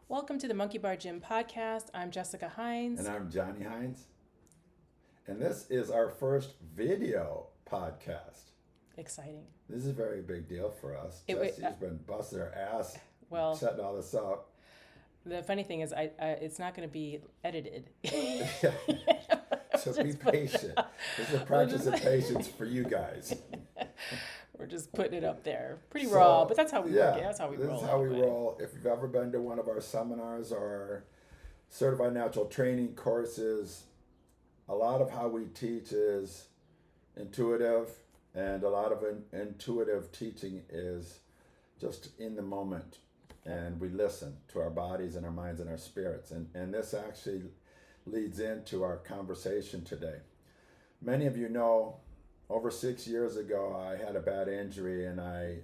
Welcome to the Monkey Bar Gym podcast. I'm Jessica Hines. And I'm Jonny Hines. And this is our first video podcast. Exciting. This is a very big deal for us. Jesse's been busting her ass setting all this up. The funny thing is, it's not going to be edited. So be patient. This is a practice of patience for you guys. We're just putting it up there. Pretty raw, but that's how we work it. That's how we roll. This is how we roll. If you've ever been to one of our seminars or certified natural training courses, a lot of how we teach is intuitive, and a lot of intuitive teaching is just in the moment. And we listen to our bodies and our minds and our spirits. And this actually leads into our conversation today. Many of you know, over 6 years ago, I had a bad injury and I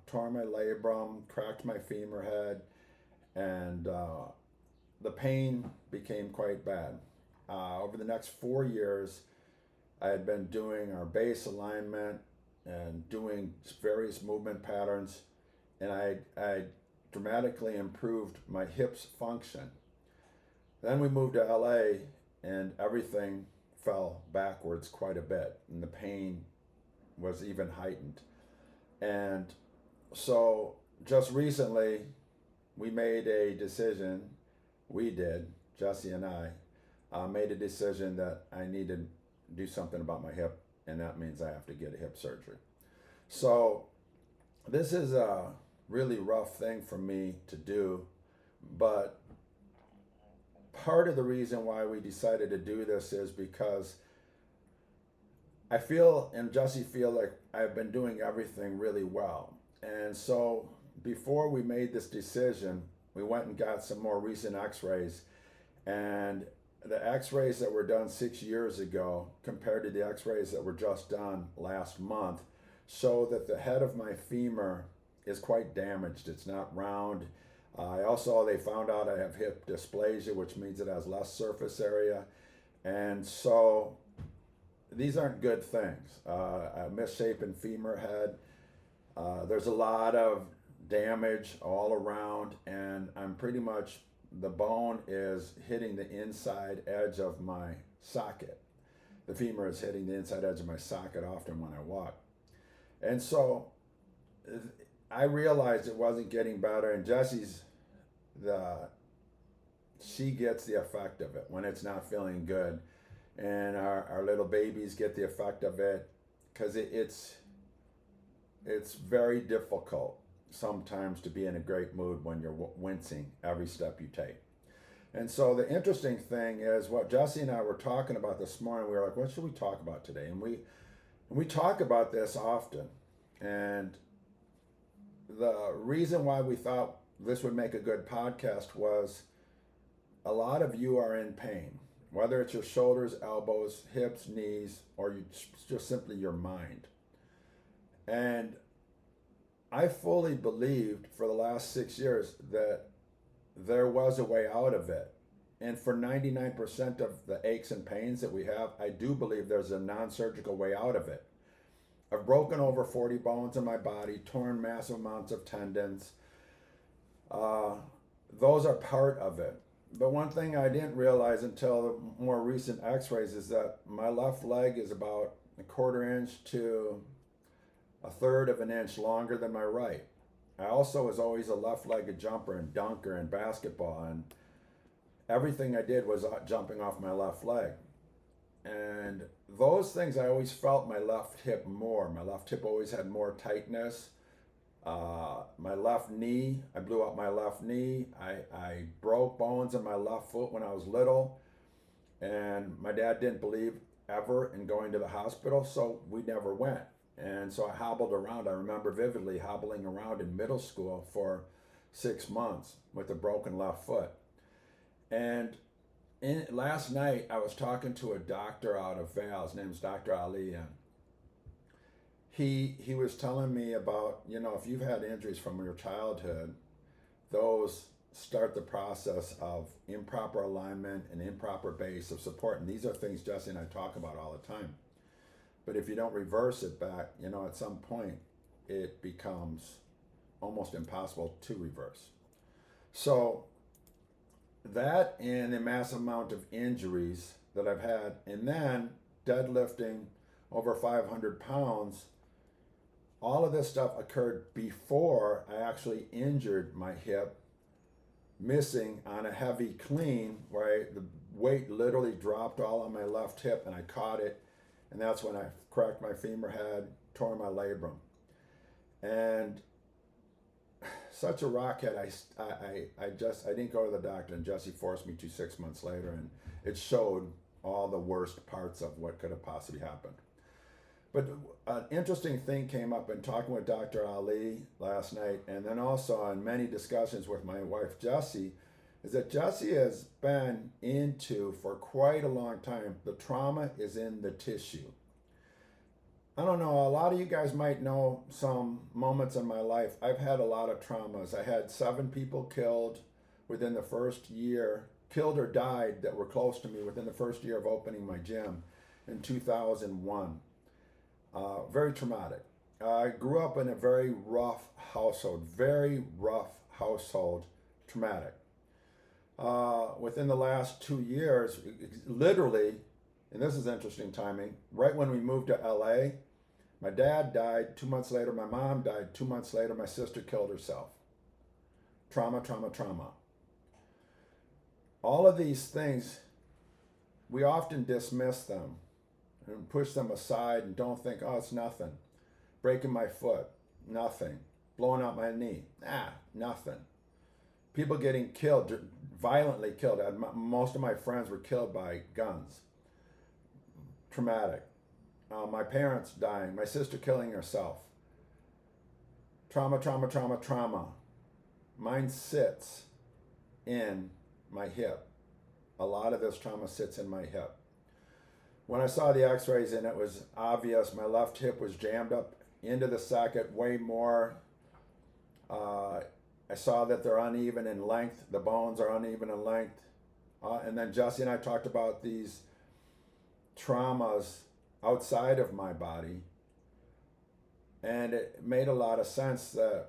tore my labrum, cracked my femur head, and the pain became quite bad. Over the next 4 years, I had been doing our base alignment and doing various movement patterns, and I dramatically improved my hips function. Then we moved to LA and everything fell backwards quite a bit, and the pain was even heightened. And so just recently we made a decision, Jesse and I made a decision that I needed to do something about my hip, and that means I have to get a hip surgery. So this is a really rough thing for me to do, but part of the reason why we decided to do this is because I feel, and Jesse feel, like I've been doing everything really well. And so before we made this decision, we went and got some more recent x-rays, and the x-rays that were done 6 years ago compared to the x-rays that were just done last month show that the head of my femur is quite damaged. It's not round. They found out I have hip dysplasia, which means it has less surface area. And so these aren't good things. A misshapen femur head. There's a lot of damage all around, and the bone is hitting the inside edge of my socket. The femur is hitting the inside edge of my socket often when I walk. And so I realized it wasn't getting better, and she gets the effect of it when it's not feeling good, and our little babies get the effect of it, because it's very difficult sometimes to be in a great mood when you're wincing every step you take. And so the interesting thing is what Jesse and I were talking about this morning. We were like, what should we talk about today? And we talk about this often, and the reason why we thought this would make a good podcast was a lot of you are in pain, whether it's your shoulders, elbows, hips, knees, or just simply your mind. And I fully believed for the last 6 years that there was a way out of it. And for 99% of the aches and pains that we have, I do believe there's a non-surgical way out of it. I've broken over 40 bones in my body, torn massive amounts of tendons. Those are part of it. But one thing I didn't realize until the more recent x-rays is that my left leg is about 1/4 inch to 1/3 of an inch longer than my right. I also was always a left-legged jumper and dunker in basketball, and everything I did was jumping off my left leg. And those things, I always felt my left hip more. My left hip always had more tightness. My left knee, I blew out my left knee. I broke bones in my left foot when I was little. And my dad didn't believe ever in going to the hospital, so we never went. And so I hobbled around. I remember vividly hobbling around in middle school for 6 months with a broken left foot. And last night, I was talking to a doctor out of Vail. His name's Dr. Ali, and he was telling me about, if you've had injuries from your childhood, those start the process of improper alignment and improper base of support. And these are things Jesse and I talk about all the time. But if you don't reverse it back, at some point, it becomes almost impossible to reverse. So that and the massive amount of injuries that I've had, and then deadlifting over 500 pounds, all of this stuff occurred before I actually injured my hip, missing on a heavy clean where the weight literally dropped all on my left hip and I caught it, and that's when I cracked my femur head, tore my labrum. And such a rockhead, I didn't go to the doctor, and Jesse forced me to 6 months later, and it showed all the worst parts of what could have possibly happened. But an interesting thing came up in talking with Dr. Ali last night, and then also in many discussions with my wife Jessie, is that Jessie has been into for quite a long time. The trauma is in the tissue. I don't know, a lot of you guys might know some moments in my life. I've had a lot of traumas. I had 7 people killed within the first year, killed or died that were close to me within the first year of opening my gym in 2001. Very traumatic. I grew up in a very rough household, traumatic. Within the last 2 years, literally, and this is interesting timing, right when we moved to LA, my dad died 2 months later, my mom died 2 months later, my sister killed herself. Trauma, trauma, trauma. All of these things, we often dismiss them and push them aside and don't think, oh, it's nothing. Breaking my foot, nothing. Blowing out my knee, nothing. People getting killed, violently killed. Most of my friends were killed by guns. Traumatic. My parents dying, my sister killing herself. Trauma, trauma, trauma, trauma. Mine sits in my hip. A lot of this trauma sits in my hip. When I saw the x-rays and it was obvious, my left hip was jammed up into the socket way more. I saw that they're uneven in length. The bones are uneven in length. And then Jesse and I talked about these traumas outside of my body. And it made a lot of sense that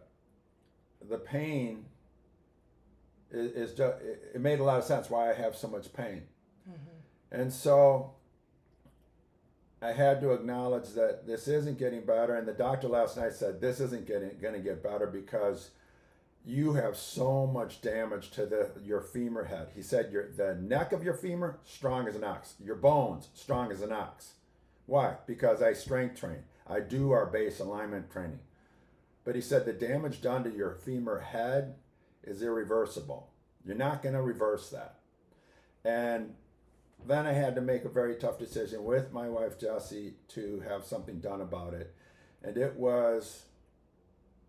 the pain is just, it made a lot of sense why I have so much pain. Mm-hmm. And so I had to acknowledge that this isn't getting better. And the doctor last night said, this isn't going to get better because you have so much damage to your femur head. He said the neck of your femur, strong as an ox. Your bones, strong as an ox. Why? Because I strength train. I do our base alignment training. But he said the damage done to your femur head is irreversible. You're not going to reverse that. And then I had to make a very tough decision with my wife Jessie to have something done about it. And it was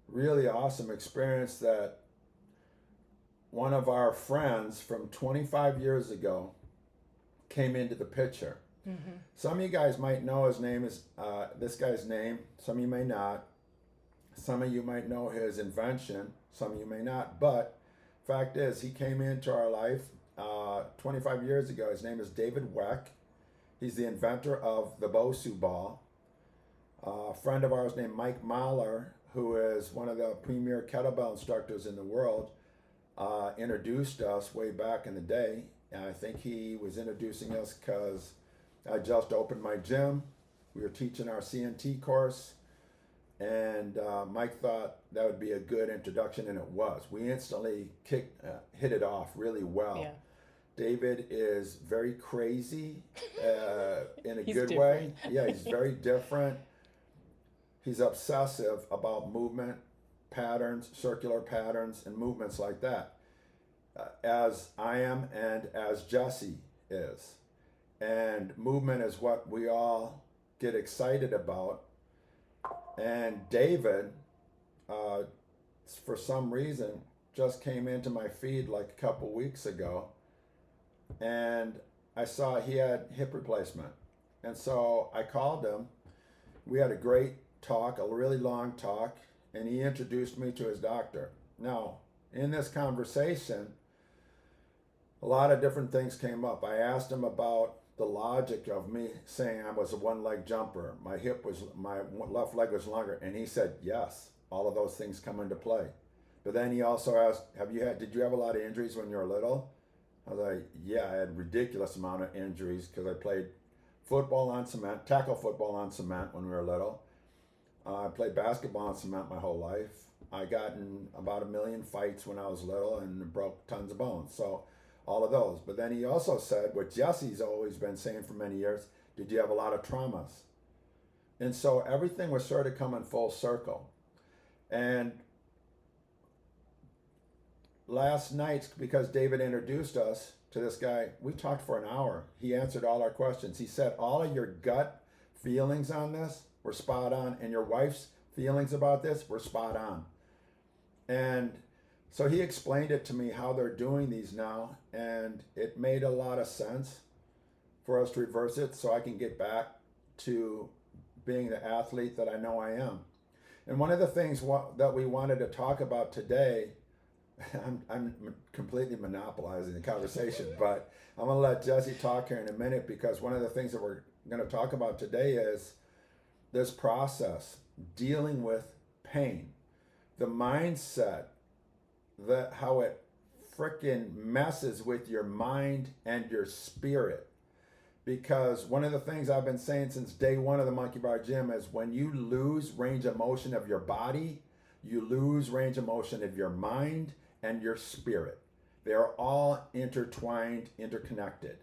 really awesome experience that one of our friends from 25 years ago came into the picture. Mm-hmm. Some of you guys might know his name is this guy's name. Some of you may not. Some of you might know his invention. Some of you may not. But fact is, he came into our life 25 years ago. His name is David Weck. He's the inventor of the Bosu ball. A friend of ours named Mike Mahler, who is one of the premier kettlebell instructors in the world, introduced us way back in the day. And I think he was introducing us because I just opened my gym. We were teaching our CNT course. And Mike thought that would be a good introduction, and it was. We instantly hit it off really well. Yeah. David is very crazy in a good way. Yeah, he's very different. He's obsessive about movement patterns, circular patterns, and movements like that, as I am and as Jesse is. And movement is what we all get excited about. And David, for some reason, just came into my feed like a couple weeks ago, and I saw he had hip replacement. And so I called him. We had a great talk, a really long talk, and he introduced me to his doctor. Now, in this conversation, a lot of different things came up. I asked him about the logic of me saying I was a one-leg jumper. My left leg was longer, and he said, yes, all of those things come into play. But then he also asked, did you have a lot of injuries when you were little? I was like, yeah, I had ridiculous amount of injuries because I played football on cement, tackle football on cement when we were little. I played basketball on cement my whole life. I got in about 1,000,000 fights when I was little and broke tons of bones. So all of those. But then he also said, what Jesse's always been saying for many years, did you have a lot of traumas? And so everything was sort of coming full circle. And last night, because David introduced us to this guy, we talked for an hour. He answered all our questions. He said all of your gut feelings on this were spot on, and your wife's feelings about this were spot on. And so he explained it to me how they're doing these now, and it made a lot of sense for us to reverse it so I can get back to being the athlete that I know I am. And one of the things that we wanted to talk about today, I'm completely monopolizing the conversation, but I'm going to let Jesse talk here in a minute, because one of the things that we're going to talk about today is this process, dealing with pain, the mindset, how it frickin' messes with your mind and your spirit. Because one of the things I've been saying since day one of the Monkey Bar Gym is when you lose range of motion of your body, you lose range of motion of your mind and your spirit. They are all intertwined, interconnected,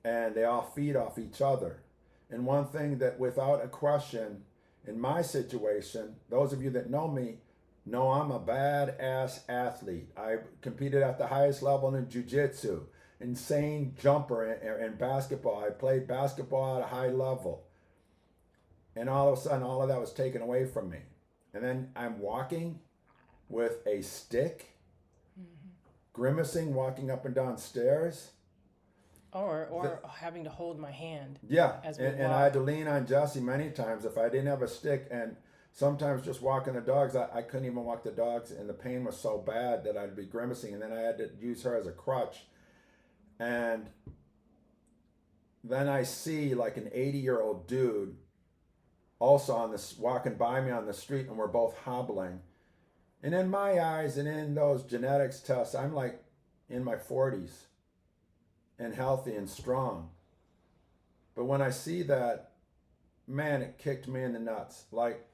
and they all feed off each other. And one thing that without a question, in my situation, those of you that know me know I'm a badass athlete. I competed at the highest level in jiu-jitsu, insane jumper in basketball. I played basketball at a high level. And all of a sudden, all of that was taken away from me. And then I'm walking with a stick, grimacing, walking up and down stairs. Or having to hold my hand. Yeah, as we and I had to lean on Jesse many times if I didn't have a stick. And sometimes just walking the dogs, I couldn't even walk the dogs, and the pain was so bad that I'd be grimacing, and then I had to use her as a crutch. And then I see like an 80-year-old dude also walking by me on the street, and we're both hobbling. And in my eyes and in those genetics tests, I'm like in my 40s and healthy and strong. But when I see that, man, it kicked me in the nuts like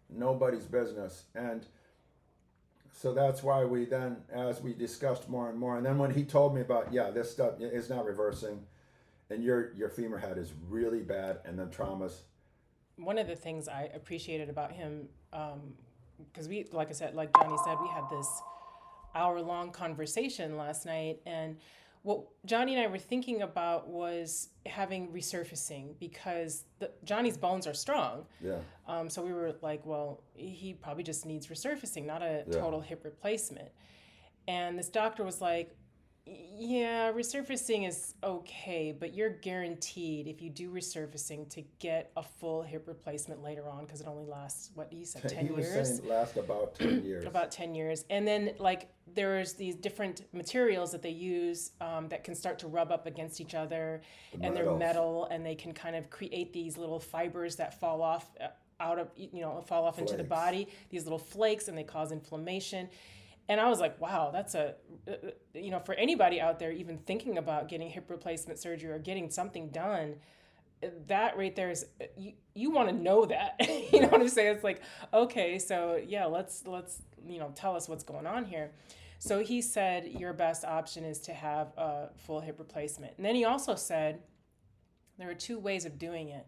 nobody's business. And so that's why we then, as we discussed more and more, and then when he told me about, this stuff is not reversing, and your femur head is really bad, and then traumas. One of the things I appreciated about him, because we, like I said, like Jonny said, we had this hour-long conversation last night, and what Jonny and I were thinking about was having resurfacing, because Jonny's bones are strong. Yeah. So we were like, well, he probably just needs resurfacing, not a total hip replacement. And this doctor was like, yeah, resurfacing is okay, but you're guaranteed if you do resurfacing to get a full hip replacement later on, because it only lasts, what he said, 10 years? He was saying last about 10 years. About 10 years. And then like there's these different materials that they use that can start to rub up against each other, and they're metal, and they can kind of create these little fibers that fall off into the body, these little flakes, and they cause inflammation. And I was like, wow, that's for anybody out there even thinking about getting hip replacement surgery or getting something done, that right there is, you want to know that. You know what I'm saying? It's like, okay, so yeah, let's tell us what's going on here. So he said your best option is to have a full hip replacement. And then he also said there are two ways of doing it.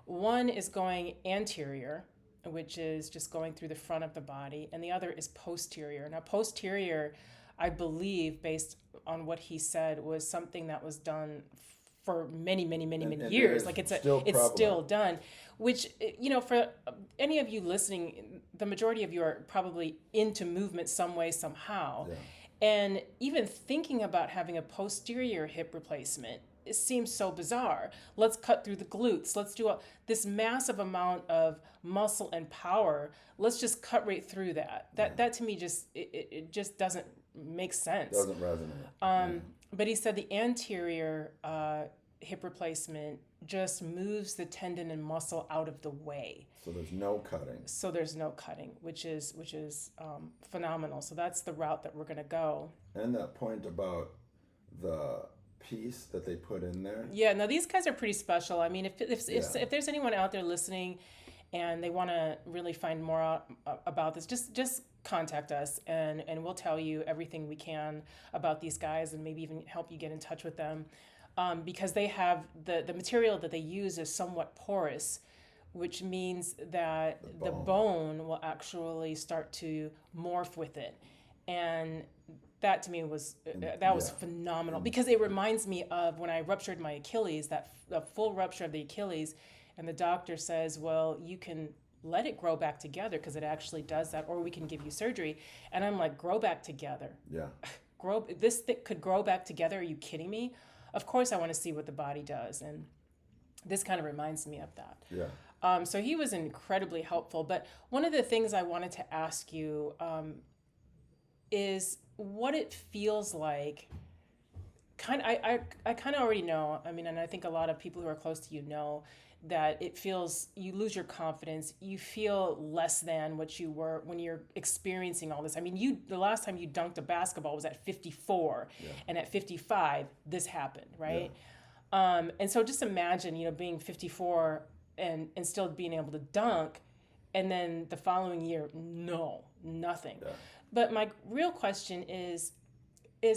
One is going anterior, which is just going through the front of the body, and the other is posterior. Now, posterior, I believe, based on what he said, was something that was done for many years. Like it's still done, which, for any of you listening, the majority of you are probably into movement some way, somehow. Yeah. And even thinking about having a posterior hip replacement, it seems so bizarre. Let's cut through the glutes. Let's do this massive amount of muscle and power. Let's just cut right through that. That to me it just doesn't make sense. Doesn't resonate. But he said the anterior hip replacement just moves the tendon and muscle out of the way. So there's no cutting. Which is phenomenal. So that's the route that we're going to go. And that point about the piece that they put in there. Yeah, no, these guys are pretty special. I mean, Yeah. if there's anyone out there listening and they want to really find more out about this, just contact us and we'll tell you everything we can about these guys and maybe even help you get in touch with them. Because they have the material that they use is somewhat porous, which means that the bone will actually start to morph with it. And that to me was was phenomenal because it reminds me of when I ruptured my Achilles, that the full rupture of the Achilles, and the doctor says, well, you can let it grow back together because it actually does that, or we can give you surgery. And I'm like, grow back together? Yeah. This thing could grow back together? Are you kidding me? Of course I want to see what the body does, and this kind of reminds me of that. Yeah. So he was incredibly helpful. But one of the things I wanted to ask you is what it feels like. I kind of already know. I mean, and I think a lot of people who are close to you know that it feels you lose your confidence. You feel less than what you were when you're experiencing all this. I mean, the last time you dunked a basketball was at 54, and at 55 this happened, right? Yeah. And so just imagine, being 54 and still being able to dunk, and then the following year, nothing. Yeah. But my real question is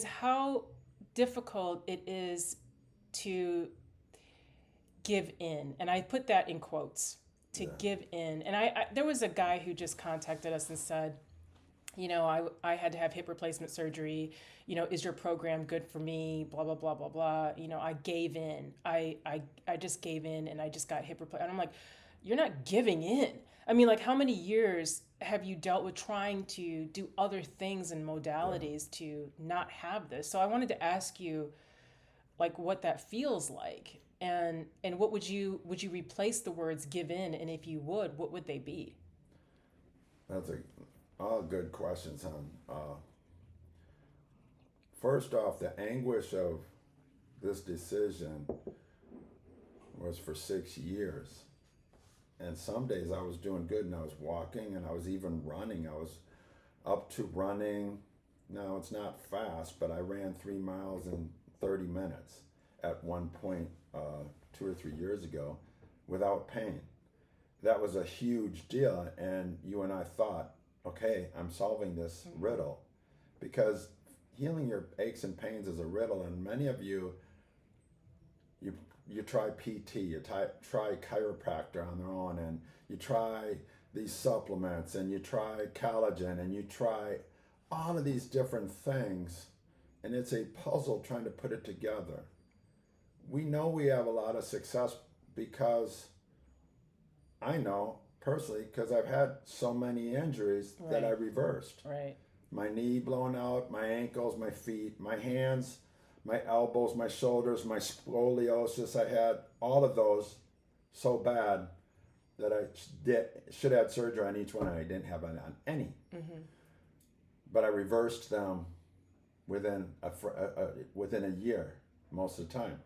how difficult it is to give in. And I put that in quotes, to give in. And I there was a guy who just contacted us and said, I had to have hip replacement surgery. Is your program good for me? Blah, blah, blah, blah, blah. I gave in. I just gave in and I just got hip replacement. And I'm like, you're not giving in. I mean, like, how many years have you dealt with trying to do other things and modalities to not have this? So I wanted to ask you, like, what that feels like. And what would you replace the words give in? And if you would, what would they be? That's all good questions, hon. First off, the anguish of this decision was for 6 years. And some days I was doing good and I was walking and I was even running. I was up to running. Now it's not fast, but I ran 3 miles in 30 minutes at one point 2 or 3 years ago without pain. That was a huge deal. And you and I thought, okay, I'm solving this riddle, because healing your aches and pains is a riddle. And many of you try PT, you try chiropractor on their own, and you try these supplements, and you try collagen, and you try all of these different things, and it's a puzzle trying to put it together. We know we have a lot of success because I know personally, because I've had so many injuries that I reversed. Right. My knee blown out, my ankles, my feet, my hands, my elbows, my shoulders, my scoliosis. I had all of those so bad that I should have had surgery on each one, and I didn't have it on any. Mm-hmm. But I reversed them within a year most of the time.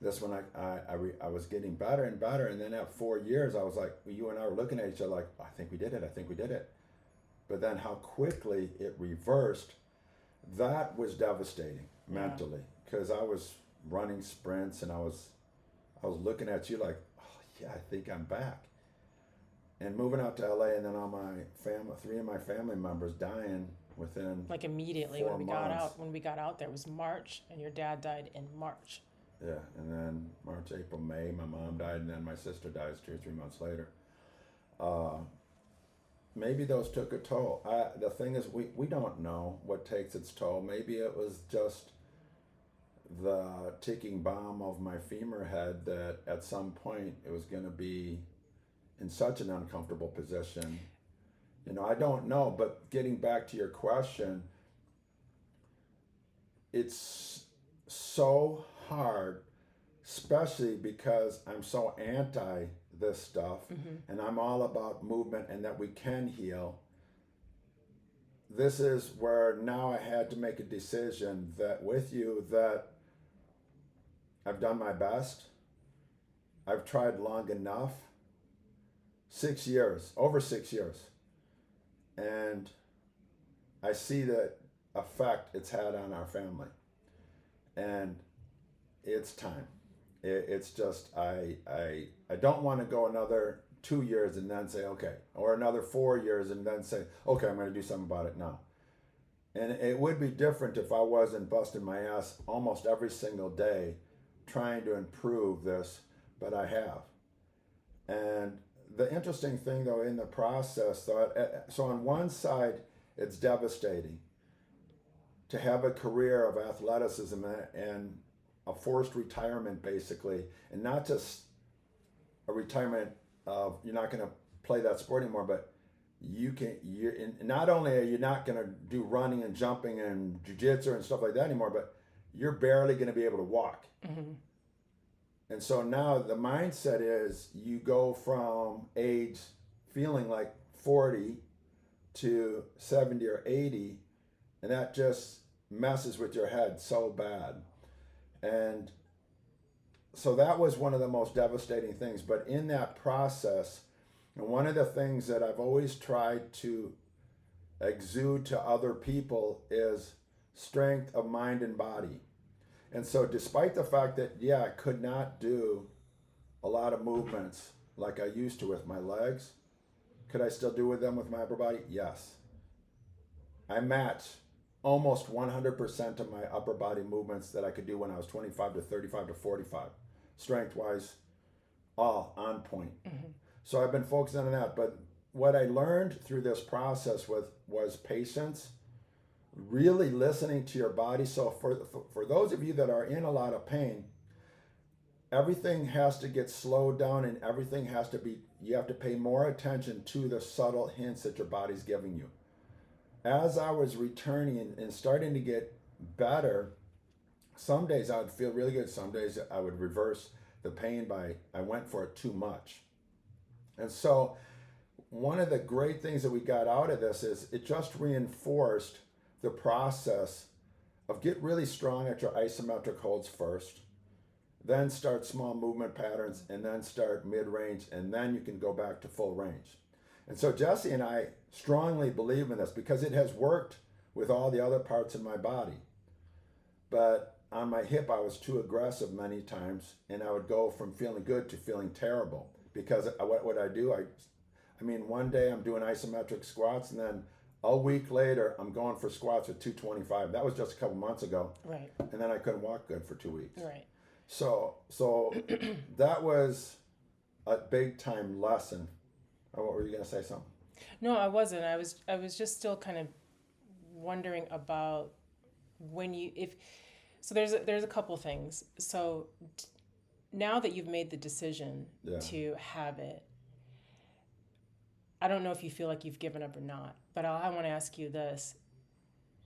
This one I was getting better and better, and then at 4 years I was like, you and I were looking at each other like, I think we did it. But then how quickly it reversed, that was devastating mentally, because I was running sprints and I was looking at you like, oh yeah, I think I'm back. And moving out to LA, and then all my family, 3 of my family members dying within like immediately 4 months. When we got out there, it was March, and your dad died in March. Yeah, and then March, April, May, my mom died, and then my sister dies 2 or 3 months later. Maybe those took a toll. The thing is, we don't know what takes its toll. Maybe it was just the ticking bomb of my femur head that at some point it was going to be in such an uncomfortable position. I don't know, but getting back to your question, it's so hard, especially because I'm so anti this stuff, and I'm all about movement and that we can heal. This is where now I had to make a decision that with you that I've done my best. I've tried long enough. 6 years, over 6 years. And I see the effect it's had on our family. and it's time. It's just I don't want to go another 2 years and then say okay, or another 4 years and then say okay, I'm going to do something about it now. And it would be different if I wasn't busting my ass almost every single day trying to improve this, but I have. And the interesting thing though in the process, so on one side it's devastating to have a career of athleticism and a forced retirement basically, and not just a retirement of you're not going to play that sport anymore, but not only are you not going to do running and jumping and jiu-jitsu and stuff like that anymore, but you're barely going to be able to walk. Mm-hmm. And so now the mindset is you go from age feeling like 40 to 70 or 80, and that just messes with your head so bad. And so that was one of the most devastating things. But in that process, and one of the things that I've always tried to exude to other people is strength of mind and body. And so despite the fact that, I could not do a lot of movements like I used to with my legs, could I still do with them with my upper body? Yes. I match almost 100% of my upper body movements that I could do when I was 25 to 35 to 45. Strength-wise, all on point. Mm-hmm. So I've been focusing on that. But what I learned through this process was patience, really listening to your body. So for those of you that are in a lot of pain, everything has to get slowed down and everything has to be, you have to pay more attention to the subtle hints that your body's giving you. As I was returning and starting to get better, some days I would feel really good. Some days I would reverse the pain I went for it too much. And so one of the great things that we got out of this is it just reinforced the process of get really strong at your isometric holds first, then start small movement patterns, and then start mid-range, and then you can go back to full range. And so Jesse and I strongly believe in this because it has worked with all the other parts of my body. But on my hip, I was too aggressive many times, and I would go from feeling good to feeling terrible. Because what would I do? I mean, one day I'm doing isometric squats, and then a week later, I'm going for squats with 225. That was just a couple months ago. Right. And then I couldn't walk good for 2 weeks. Right. So that was a big time lesson. Oh, what were you gonna say? Something? No, I wasn't. I was just still kind of wondering about so there's a couple things. So now that you've made the decision to have it, I don't know if you feel like you've given up or not, but I want to ask you this.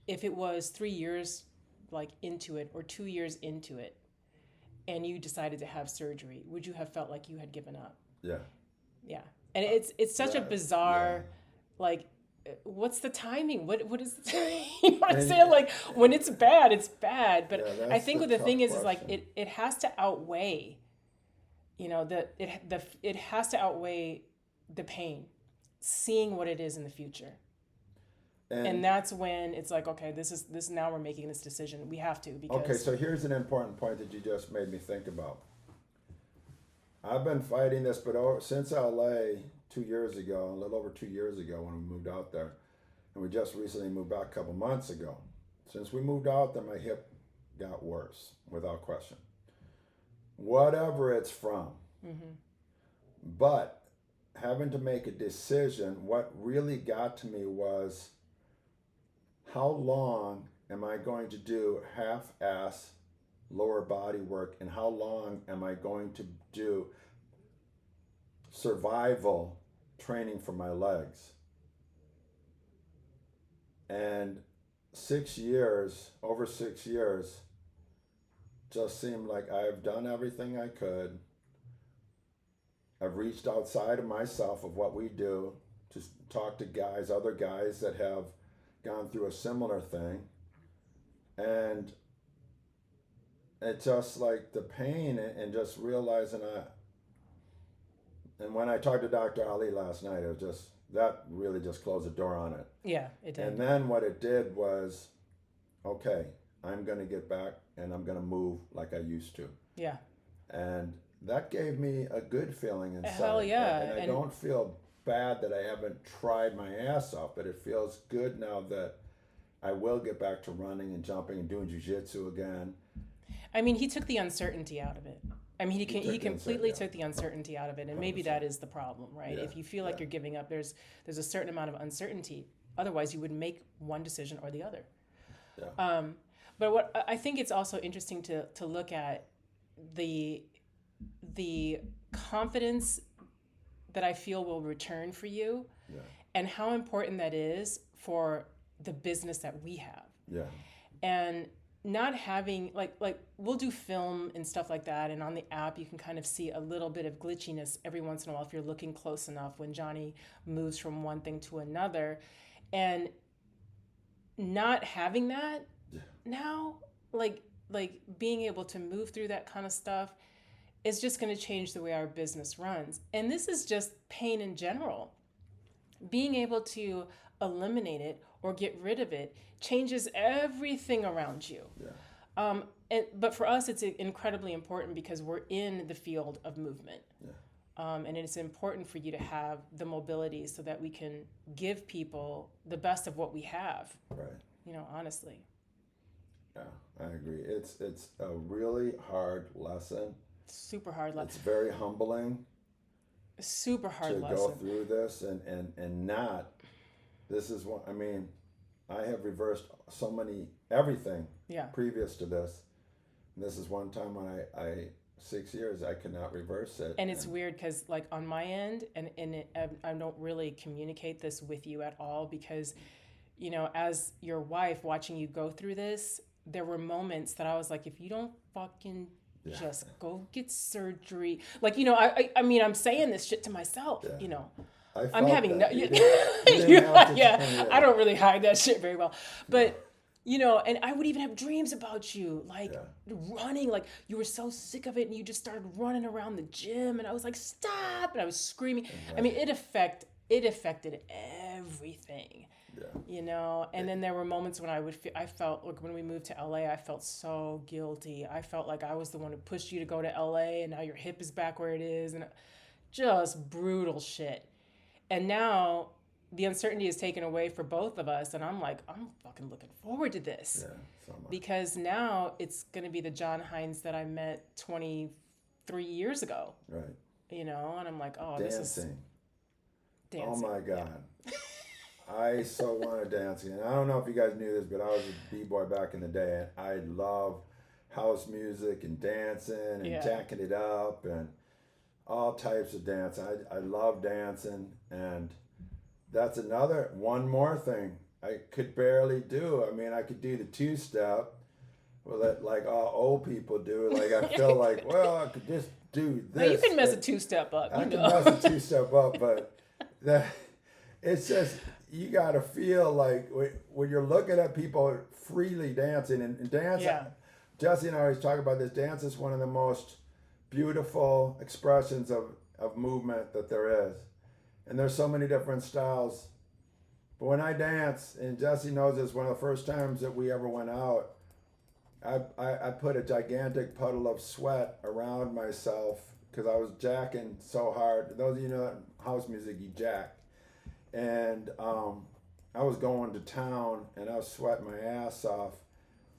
If it was 3 years like into it or 2 years into it and you decided to have surgery, would you have felt like you had given up? Yeah. Yeah. And it's such a bizarre, like, what's the timing? What is the timing? You know what I'm saying? Like, when it's bad, it's bad. But I think what the thing is like it has to outweigh, it has to outweigh the pain, seeing what it is in the future. And that's when it's like, okay, this now we're making this decision. We have to because. Okay, so here's an important point that you just made me think about. I've been fighting this, but since LA 2 years ago, a little over 2 years ago when we moved out there, and we just recently moved back a couple months ago. Since we moved out there, my hip got worse, without question. Whatever it's from. Mm-hmm. But having to make a decision, what really got to me was how long am I going to do half-ass lower body work, and how long am I going to do survival training for my legs? And over 6 years, just seemed like I've done everything I could. I've reached outside of myself of what we do to talk to other guys that have gone through a similar thing. And it's just like the pain and just realizing and when I talked to Dr. Ali last night, it was just, that really just closed the door on it. Yeah, it did. And then what it did was, okay, I'm going to get back and I'm going to move like I used to. Yeah. And that gave me a good feeling inside. Hell yeah. And I don't feel bad that I haven't tried my ass off, but it feels good now that I will get back to running and jumping and doing jiu-jitsu again. I mean, he took the uncertainty out of it. I mean, he completely took the uncertainty out of it, and maybe 100%. that is the problem, right? Yeah, If you feel like you're giving up, there's a certain amount of uncertainty. Otherwise, you would make one decision or the other. Yeah. But what I think it's also interesting to look at the confidence that I feel will return for you, Yeah. and how important that is for the business that we have. Yeah. And not having like we'll do film and stuff like that, and on the app you can kind of see a little bit of glitchiness every once in a while if you're looking close enough when Jonny moves from one thing to another. And not having that now, like being able to move through that kind of stuff is just going to change the way our business runs. And this is just pain in general. Being able to eliminate it or get rid of it changes everything around you. Yeah. But for us, it's incredibly important because we're in the field of movement. Yeah. And it's important for you to have the mobility so that we can give people the best of what we have. Right. Honestly. Yeah, I agree. It's a really hard lesson. Super hard lesson. It's very humbling. Super hard to lesson. go through this and not. This is what I mean. I have reversed everything previous to this. And this is one time when I 6 years I could not reverse it. And it's weird because like on my end, I don't really communicate this with you at all because, as your wife watching you go through this, there were moments that I was like, if you don't fucking just go get surgery. Like, I mean, I'm saying this shit to myself, I'm having I don't really hide that shit very well, but and I would even have dreams about you, like running, like you were so sick of it and you just started running around the gym, and I was like, stop, and I was screaming. I mean, it affected everything. And then there were moments when I felt like when we moved to LA, I felt so guilty. I felt like I was the one who pushed you to go to LA, and now your hip is back where it is, and just brutal shit. And now the uncertainty is taken away for both of us, and I'm like, I'm fucking looking forward to this. Yeah, so much. Because now it's going to be the John Hines that I met 23 years ago. Right. And I'm like, oh, dancing. This is dancing. Oh my God. Yeah. I so want to dance again. I don't know if you guys knew this, but I was a b-boy back in the day, and I love house music and dancing and jacking it up and all types of dance. I love dancing, and that's one more thing I could barely do. I mean, I could do the two-step, like all old people do. Like I feel like, well, I could just do this. No, you can mess a two-step up. I can mess a two-step up, but it's just, you got to feel like when you're looking at people freely dancing and dance. Yeah. Jesse and I always talk about this. Dance is one of the most beautiful expressions of movement that there is. And there's so many different styles. But when I dance, and Jesse knows this, one of the first times that we ever went out, I put a gigantic puddle of sweat around myself because I was jacking so hard. Those of you know house music, you jack. And I was going to town, and I was sweating my ass off.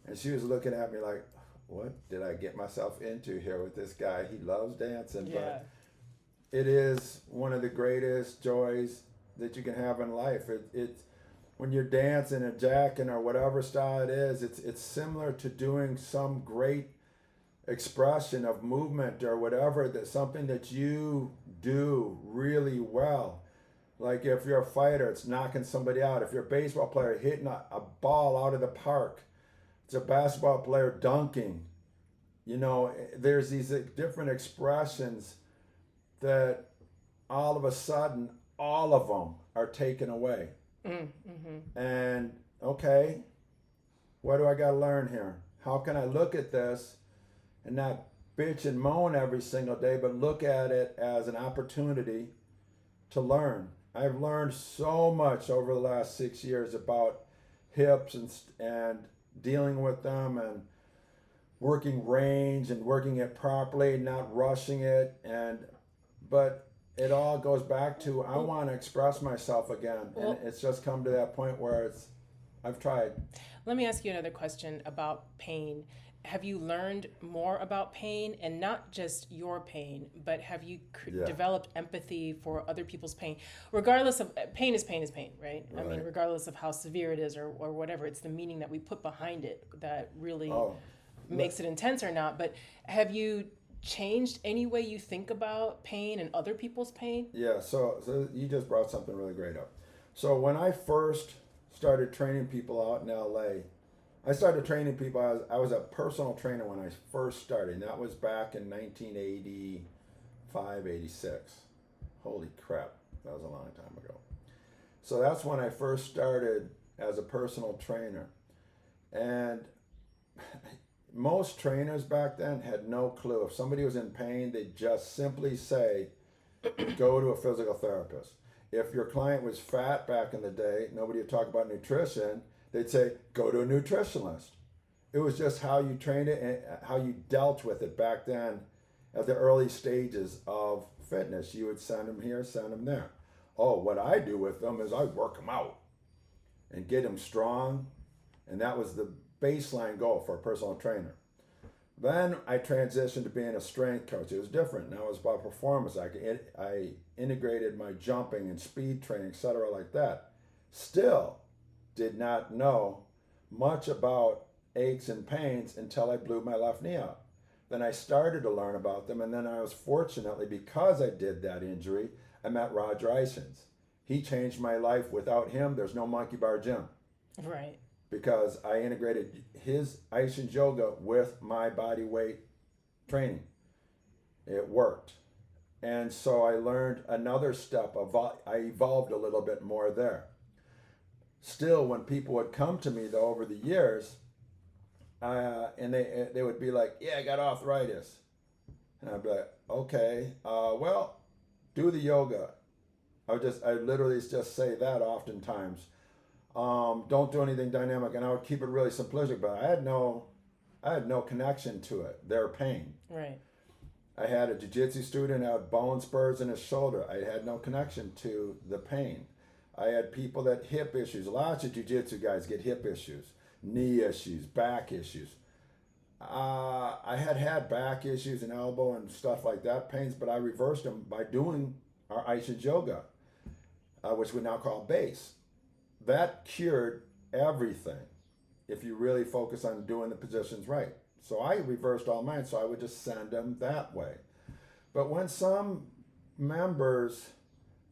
And she was looking at me like, what did I get myself into here with this guy? He loves dancing, but it is one of the greatest joys that you can have in life. It's when you're dancing or jacking or whatever style it is, it's similar to doing some great expression of movement or whatever, something that you do really well. Like if you're a fighter, it's knocking somebody out. If you're a baseball player, hitting a ball out of the park. It's a basketball player dunking. There's these different expressions that all of a sudden, all of them are taken away. Mm-hmm. And okay, what do I got to learn here? How can I look at this and not bitch and moan every single day, but look at it as an opportunity to learn? I've learned so much over the last 6 years about hips and dealing with them and working range and working it properly, not rushing it. But it all goes back to I want to express myself again, and it's just come to that point where I've tried. Let me ask you another question about pain. Have you learned more about pain, and not just your pain, but have you developed empathy for other people's pain? Regardless of pain is pain is pain, right? I mean, regardless of how severe it is or whatever, it's the meaning that we put behind it that really makes it intense or not. But have you changed any way you think about pain and other people's pain? Yeah, so you just brought something really great up. So when I first started training people out in LA, I started training people. I was a personal trainer when I first started, and that was back in 1985, 86. Holy crap, that was a long time ago. So that's when I first started as a personal trainer. And most trainers back then had no clue. If somebody was in pain, they'd just simply say, go to a physical therapist. If your client was fat back in the day, nobody would talk about nutrition. They'd say, go to a nutritionalist. It was just how you trained it and how you dealt with it back then at the early stages of fitness. You would send them here, send them there. Oh, what I do with them is I work them out and get them strong. And that was the baseline goal for a personal trainer. Then I transitioned to being a strength coach. It was different. Now it was about performance. I integrated my jumping and speed training, etc., like that. Still did not know much about aches and pains until I blew my left knee out. Then I started to learn about them, and then I was fortunately, because I did that injury, I met Roger Isons. He changed my life. Without him, there's no monkey bar gym. Right. Because I integrated his Isons yoga with my body weight training. It worked. And so I learned another step. I evolved a little bit more there. Still, when people would come to me though over the years, and they would be like, "Yeah, I got arthritis," and I'd be like, "Okay, well, do the yoga." I literally just say that oftentimes. Don't do anything dynamic, and I would keep it really simplistic. But I had no connection to it. Their pain. Right. I had a jiu-jitsu student who had bone spurs in his shoulder. I had no connection to the pain. I had people that hip issues. Lots of jiu-jitsu guys get hip issues, knee issues, back issues. I had back issues and elbow and stuff like that, pains, but I reversed them by doing our Isons yoga, which we now call base. That cured everything if you really focus on doing the positions right. So I reversed all mine, so I would just send them that way. But when some members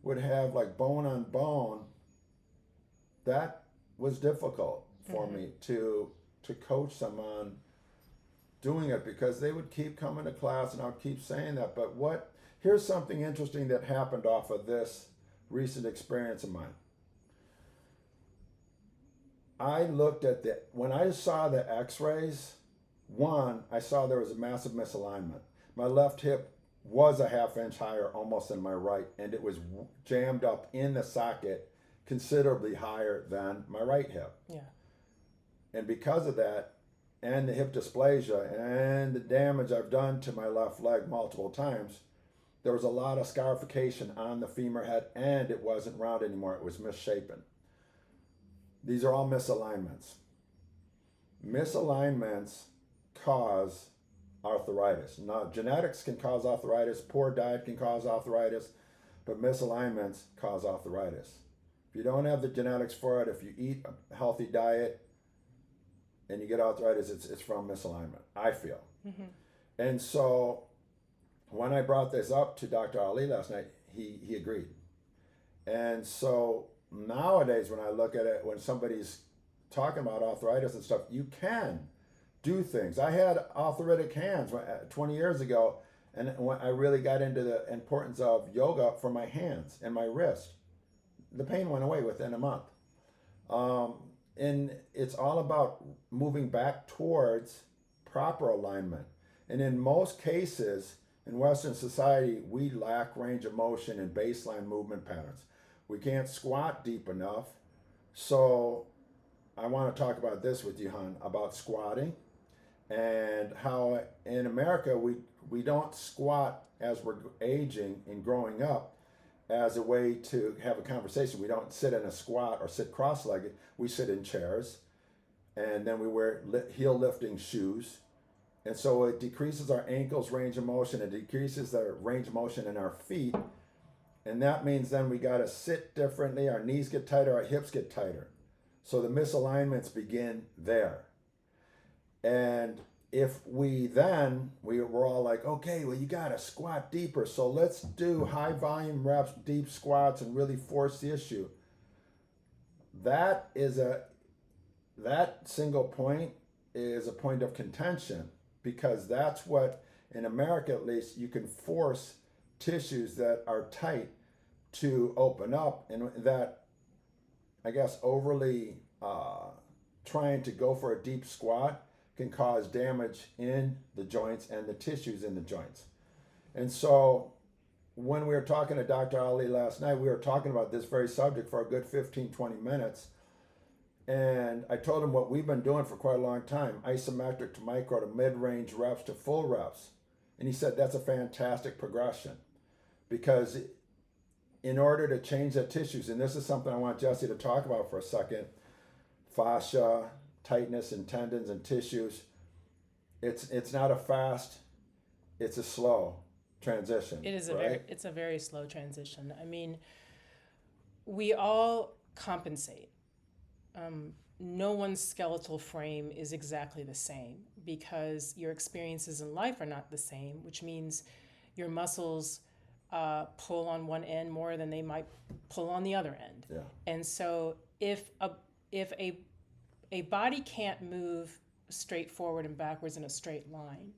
would have like bone on bone, that was difficult for me to coach them on doing it, because they would keep coming to class and I would keep saying that. But here's something interesting that happened off of this recent experience of mine. When I saw the x-rays, I saw there was a massive misalignment. My left hip was a half-inch higher almost than my right, and it was jammed up in the socket considerably higher than my right hip. Yeah. And because of that, and the hip dysplasia, and the damage I've done to my left leg multiple times, there was a lot of scarification on the femur head, and it wasn't round anymore. It was misshapen. These are all misalignments. Misalignments cause arthritis. Now, genetics can cause arthritis, poor diet can cause arthritis, but misalignments cause arthritis. If you don't have the genetics for it, if you eat a healthy diet and you get arthritis, it's from misalignment, I feel. Mm-hmm. And so when I brought this up to Dr. Ali last night, he agreed. And so nowadays when I look at it, when somebody's talking about arthritis and stuff, you can do things. I had arthritic hands 20 years ago, and when I really got into the importance of yoga for my hands and my wrist, the pain went away within a month. And it's all about moving back towards proper alignment. And in most cases in Western society, we lack range of motion and baseline movement patterns. We can't squat deep enough, so I want to talk about this with you, hon, about squatting and how in America we don't squat as we're aging and growing up as a way to have a conversation. We don't sit in a squat or sit cross-legged. We sit in chairs, and then we wear heel lifting shoes. And so it decreases our ankles range of motion, it decreases the range of motion in our feet. And that means then we got to sit differently, our knees get tighter, our hips get tighter. So the misalignments begin there. And if we're all like, okay, well, you got to squat deeper. So let's do high volume reps, deep squats, and really force the issue. That single point is a point of contention, because that's what, in America at least, you can force tissues that are tight to open up, and that, I guess, overly trying to go for a deep squat can cause damage in the joints and the tissues in the joints. And so when we were talking to Dr. Ali last night, we were talking about this very subject for a good 15-20 minutes. And I told him what we've been doing for quite a long time, isometric to micro to mid-range reps to full reps. And he said that's a fantastic progression, because in order to change the tissues, and this is something I want Jesse to talk about for a second, fascia, tightness and tendons and tissues, it's not a fast, it's a slow transition. It is right? it's a very slow transition. I mean, we all compensate. No one's skeletal frame is exactly the same, because your experiences in life are not the same, which means your muscles pull on one end more than they might pull on the other end. Yeah. And so if a body can't move straight forward and backwards in a straight line,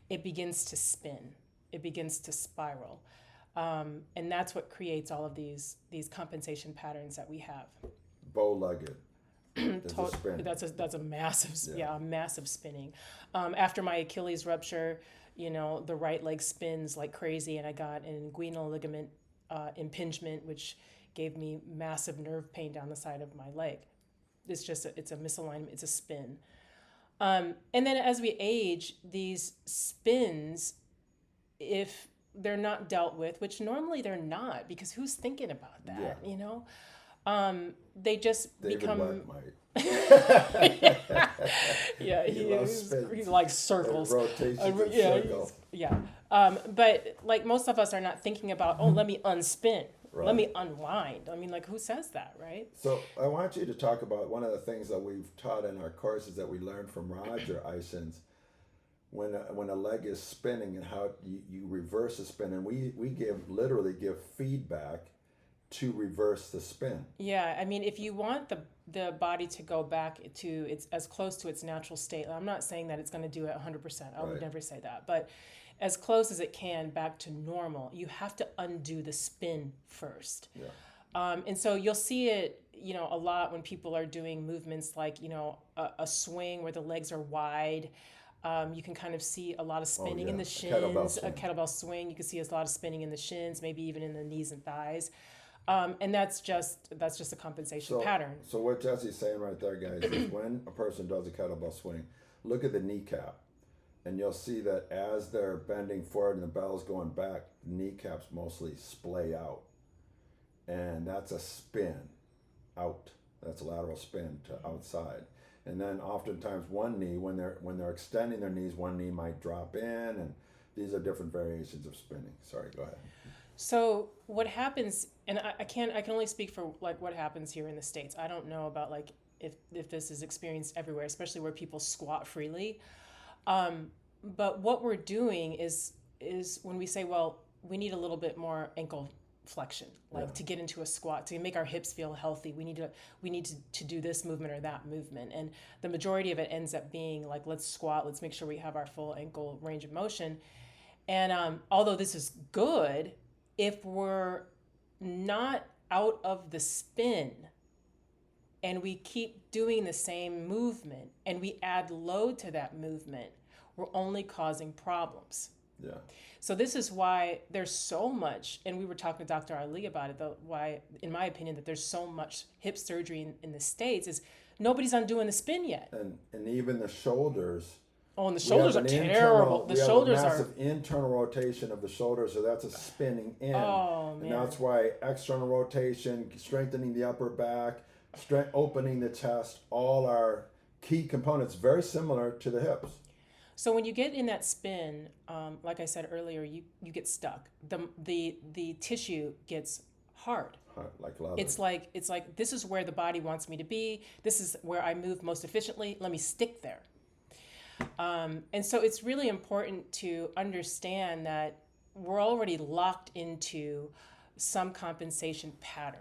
it begins to spin, it begins to spiral. And that's what creates all of these compensation patterns that we have. Bow-legged. That's a massive, massive spinning. After my Achilles rupture, the right leg spins like crazy, and I got an inguinal ligament impingement, which gave me massive nerve pain down the side of my leg. It's a misalignment, it's a spin. And then as we age, these spins, if they're not dealt with, which normally they're not, because who's thinking about that, they just David become... yeah, he likes circles. Rotations circles. But like most of us are not thinking about, let me unspin. Right. Let me unwind. I mean, like, who says that, right? So I want you to talk about one of the things that we've taught in our courses that we learned from Roger Isons, when a leg is spinning and how you reverse the spin. And we literally give feedback to reverse the spin. Yeah, I mean, if you want the body to go back to its as close to its natural state, I'm not saying that it's going to do it 100%. I would never say that, but as close as it can back to normal, you have to undo the spin first. Yeah. And so you'll see it, a lot when people are doing movements like, a swing where the legs are wide. You can kind of see a lot of spinning in the shins, a kettlebell swing. You can see a lot of spinning in the shins, maybe even in the knees and thighs. And that's just a compensation pattern. So what Jesse's saying right there, guys, is when a person does a kettlebell swing, look at the kneecap, and you'll see that as they're bending forward and the bell's going back, the kneecaps mostly splay out, and that's a spin out. That's a lateral spin to outside. And then oftentimes one knee, when they're extending their knees, one knee might drop in, and these are different variations of spinning. Sorry, go ahead. So what happens, and I can only speak for like what happens here in the States. I don't know about like if this is experienced everywhere, especially where people squat freely. But what we're doing is when we say, well, we need a little bit more ankle flexion, to get into a squat, to make our hips feel healthy. We need to do this movement or that movement. And the majority of it ends up being like, let's squat, let's make sure we have our full ankle range of motion. And although this is good, if we're not out of the spin and we keep doing the same movement and we add load to that movement, we're only causing problems. Yeah. So this is why there's so much, and we were talking to Dr. Ali about it, why, in my opinion, that there's so much hip surgery in the States is Nobody's undoing the spin yet. And even the shoulders. Oh, and the shoulders are terrible. The shoulders are. We have a massive internal rotation of the shoulders, so that's a spinning in. Oh, man. And that's why external rotation, strengthening the upper back, opening the chest, all are key components, very similar to the hips. So when you get in that spin, like I said earlier, you get stuck. The tissue gets hard. Like leather. It's like this is where the body wants me to be. This is where I move most efficiently. Let me stick there. And so it's really important to understand that we're already locked into some compensation pattern.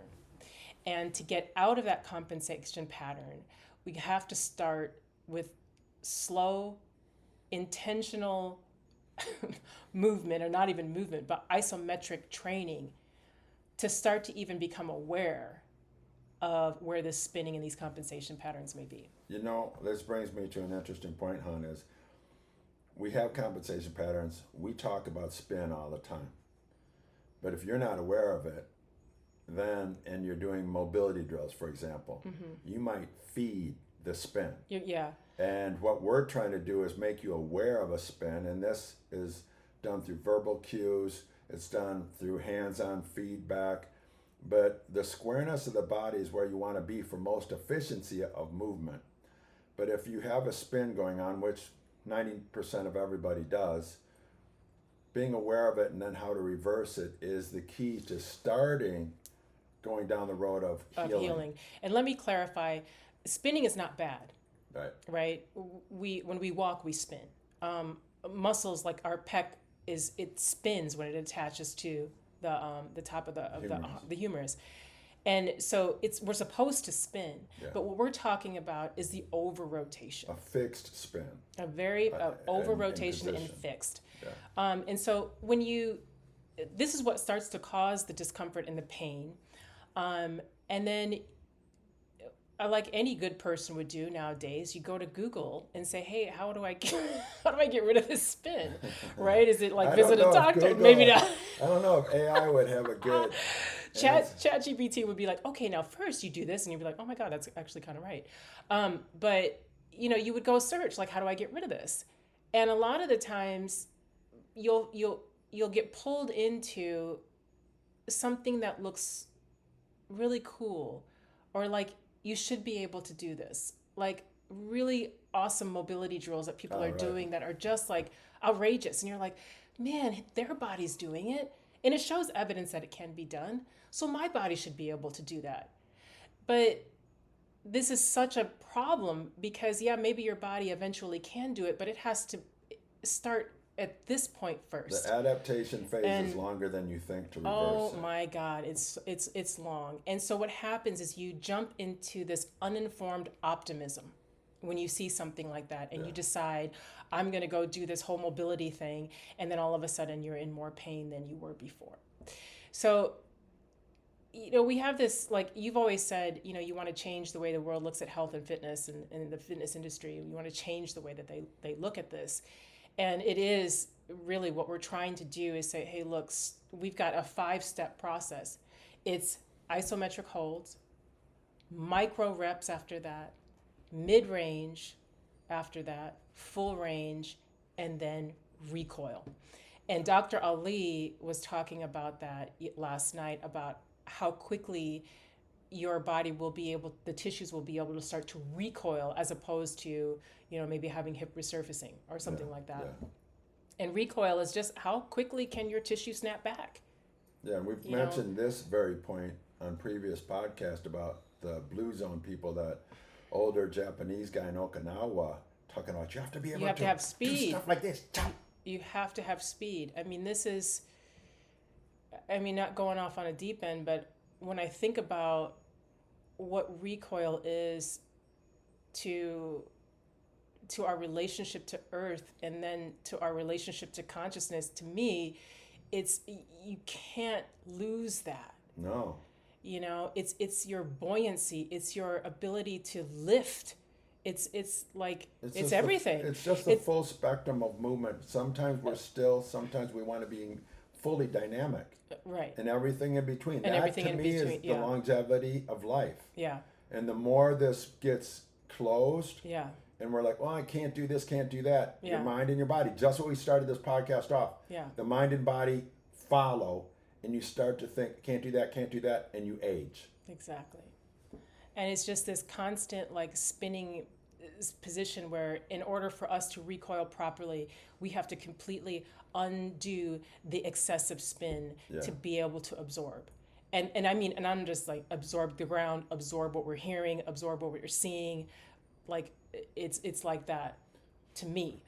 And to get out of that compensation pattern, we have to start with slow, intentional movement, or not even movement, but isometric training to start to even become aware of where this spinning and these compensation patterns may be. You know, this brings me to an interesting point, hon, is we have compensation patterns. We talk about spin all the time. But if you're not aware of it, then, and you're doing mobility drills, for example, you might feed the spin. Yeah. And what we're trying to do is make you aware of a spin, and this is done through verbal cues, it's done through hands-on feedback, but the squareness of the body is where you want to be for most efficiency of movement. But if you have a spin going on, which 90% of everybody does, being aware of it and then how to reverse it is the key to starting going down the road of healing. And let me clarify, spinning is not bad. Right. When we walk, we spin. Muscles like our pec it spins when it attaches to the top of the humerus. And so we're supposed to spin, but what we're talking about is the over rotation. A fixed spin. A very over rotation and fixed. Yeah. And so this is what starts to cause the discomfort and the pain. And then, like any good person would do nowadays, you go to Google and say, "Hey, how do I get rid of this spin?" Right? Is it like visit a doctor? Google, maybe not. I don't know if AI would have a good. ChatGPT would be like, "Okay, now first you do this," and you'd be like, "Oh my God, that's actually kind of right." But you would go search like, "How do I get rid of this?" And a lot of the times, you'll get pulled into something that looks really cool, or like, you should be able to do this. Like really awesome mobility drills that people are doing that are just like outrageous. And you're like, man, their body's doing it. And it shows evidence that it can be done. So my body should be able to do that. But this is such a problem because, maybe your body eventually can do it, but it has to start at this point first. The adaptation phase is longer than you think to reverse Oh it. my God, it's long. And so what happens is you jump into this uninformed optimism when you see something like that, and you decide, I'm going to go do this whole mobility thing, and then all of a sudden you're in more pain than you were before. So, we have this, like you've always said, you want to change the way the world looks at health and fitness and the fitness industry. You want to change the way that they look at this. And it is really what we're trying to do is say, hey, look, we've got a 5-step process. It's isometric holds, micro reps after that, mid-range after that, full range, and then recoil. And Dr. Ali was talking about that last night, about how quickly your body the tissues will be able to start to recoil, as opposed to, maybe having hip resurfacing or something like that. Yeah. And recoil is just how quickly can your tissue snap back. Yeah, and we've mentioned this very point on previous podcast about the blue zone people, that older Japanese guy in Okinawa talking about you have to be able to have speed. Do stuff like this. You have to have speed. Not going off on a deep end, but when I think about what recoil is to our relationship to earth, and then to our relationship to consciousness, to me, you can't lose that. No. It's your buoyancy, it's your ability to lift. It's everything. It's just the full spectrum of movement. Sometimes we're still, sometimes we want to be fully dynamic. Right. And everything in between. And that everything to in me between, is the longevity of life. Yeah. And the more this gets closed. Yeah. And we're like, well, I can't do this, can't do that. Yeah. Your mind and your body, just what we started this podcast off. Yeah. The mind and body follow, and you start to think, can't do that, and you age. Exactly. And it's just this constant like spinning position where in order for us to recoil properly, we have to completely undo the excessive spin to be able to absorb. And I mean, and I'm just like absorb the ground, absorb what we're hearing, absorb what we're seeing. Like it's like that to me.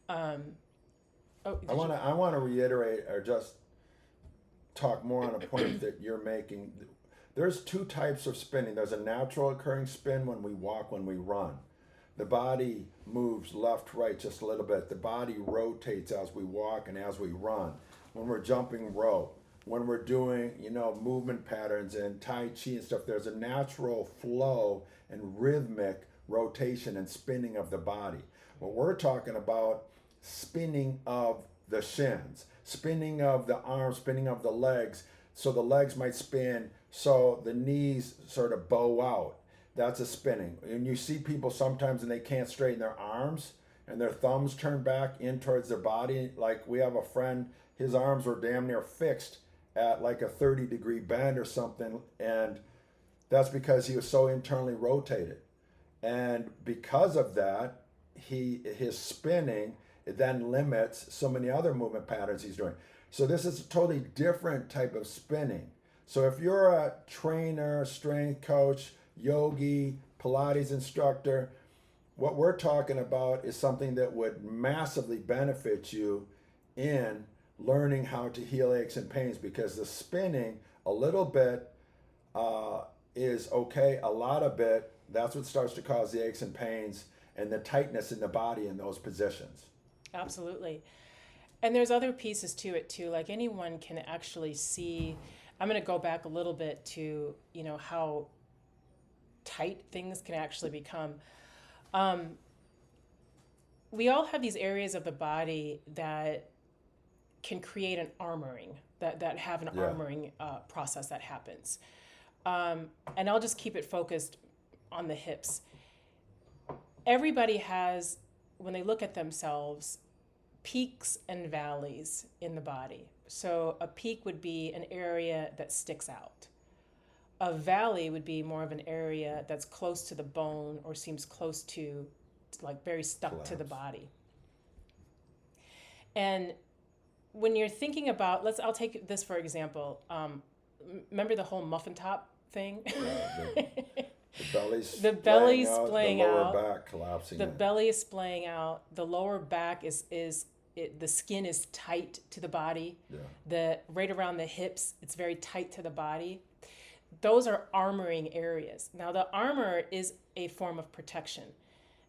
I want to reiterate or just talk more on a point that you're making. There's two types of spinning. There's a natural occurring spin when we walk, when we run. The body moves left, right just a little bit. The body rotates as we walk and as we run. When we're jumping rope, when we're doing, movement patterns and Tai Chi and stuff, there's a natural flow and rhythmic rotation and spinning of the body. What we're talking about, spinning of the shins, spinning of the arms, spinning of the legs. So the legs might spin, so the knees sort of bow out. That's a spinning. And you see people sometimes and they can't straighten their arms and their thumbs turn back in towards their body. Like we have a friend, his arms were damn near fixed at like a 30-degree bend or something. And that's because he was so internally rotated. And because of that, his spinning, it then limits so many other movement patterns he's doing. So this is a totally different type of spinning. So if you're a trainer, strength coach, yogi, Pilates instructor, what we're talking about is something that would massively benefit you in learning how to heal aches and pains, because the spinning a little bit is okay, a lot of it, that's what starts to cause the aches and pains and the tightness in the body in those positions. Absolutely. And there's other pieces to it too. Like anyone can actually see, I'm going to go back a little bit to, how tight things can actually become. We all have these areas of the body that can create an armoring, that have an armoring process that happens. And I'll just keep it focused on the hips. Everybody has, when they look at themselves, peaks and valleys in the body. So a peak would be an area that sticks out. A valley would be more of an area that's close to the bone or seems close to, like very stuck to the body. And when you're thinking about, I'll take this for example. Remember the whole muffin top thing? The belly's splaying out, the lower back collapsing. The belly is splaying out. The lower back the skin is tight to the body. Yeah. Right around the hips, it's very tight to the body. Those are armoring areas. Now the armor is a form of protection,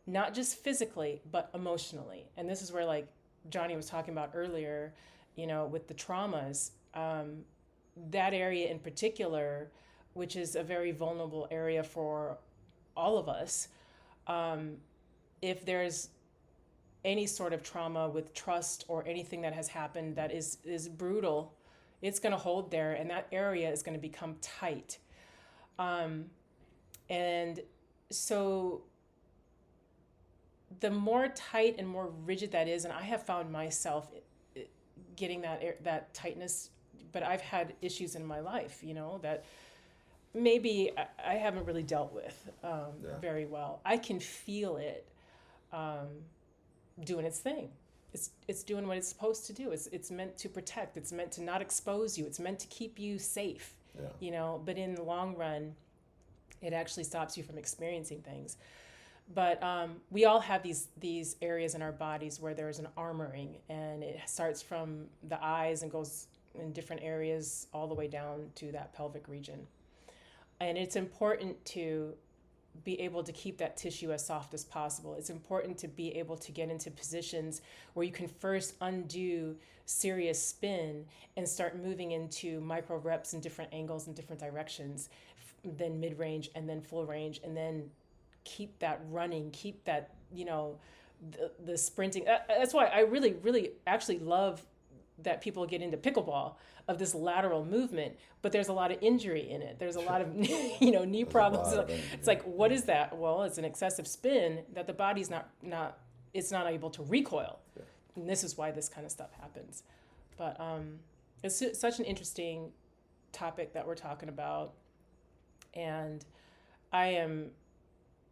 not just physically, but emotionally. And this is where like Jonny was talking about earlier, with the traumas, that area in particular, which is a very vulnerable area for all of us. If there's any sort of trauma with trust or anything that has happened that is brutal, it's going to hold there, and that area is going to become tight. And so the more tight and more rigid that is, and I have found myself getting that tightness, but I've had issues in my life, that maybe I haven't really dealt with very well. I can feel it doing its thing. It's doing what it's supposed to do. It's meant to protect. It's meant to not expose you. It's meant to keep you safe. Yeah. But in the long run, it actually stops you from experiencing things. But we all have these areas in our bodies where there's an armoring, and it starts from the eyes and goes in different areas all the way down to that pelvic region. And it's important to be able to keep that tissue as soft as possible. It's important to be able to get into positions where you can first undo serious spin and start moving into micro reps in different angles and different directions, then mid-range and then full range, and then keep that running, keep that, the sprinting. That's why I really, really actually love that people get into pickleball of this lateral movement, but there's a lot of injury in it. There's a lot of, knee There's problems. a lot of injury. It's like, what is that? Well, it's an excessive spin that the body's it's not able to recoil. Yeah. And this is why this kind of stuff happens. But it's such an interesting topic that we're talking about. And I am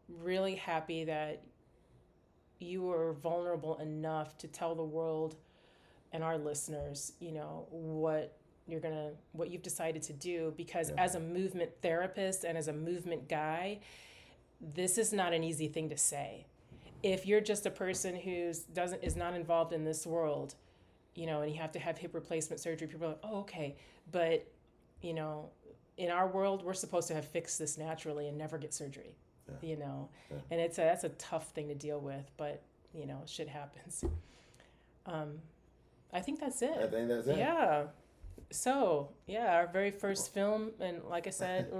really happy that you were vulnerable enough to tell the world and our listeners, what you've decided to do, because as a movement therapist and as a movement guy, this is not an easy thing to say. If you're just a person who is not involved in this world, and you have to have hip replacement surgery, people are like, oh, okay. But, in our world, we're supposed to have fixed this naturally and never get surgery, and that's a tough thing to deal with, but, shit happens. I think that's it. I think that's it. Yeah. So, our very first film, and like I said,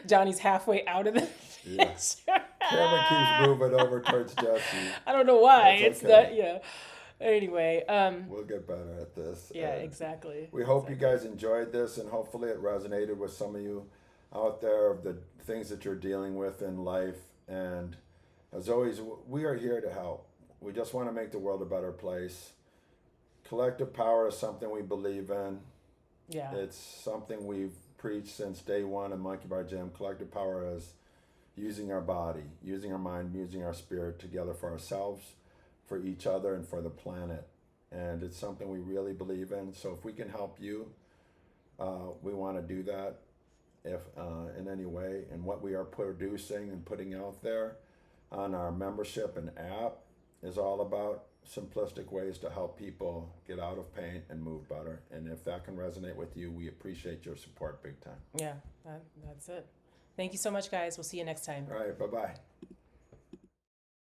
Jonny's halfway out of the picture. Camera keeps moving over towards Jesse. I don't know why. That's It's okay. not, Anyway. We'll get better at this. Yeah, exactly. We hope you guys enjoyed this, and hopefully it resonated with some of you out there of the things that you're dealing with in life. And as always, we are here to help. We just want to make the world a better place. Collective power is something we believe in. Yeah. It's something we've preached since day one in Monkey Bar Gym. Collective power is using our body, using our mind, using our spirit together for ourselves, for each other, and for the planet. And it's something we really believe in. So if we can help you, we want to do that if in any way. And what we are producing and putting out there on our membership and app is all about simplistic ways to help people get out of pain and move better. And if that can resonate with you, we appreciate your support big time. Yeah, that's it. Thank you so much, guys. We'll see you next time. All right, bye-bye.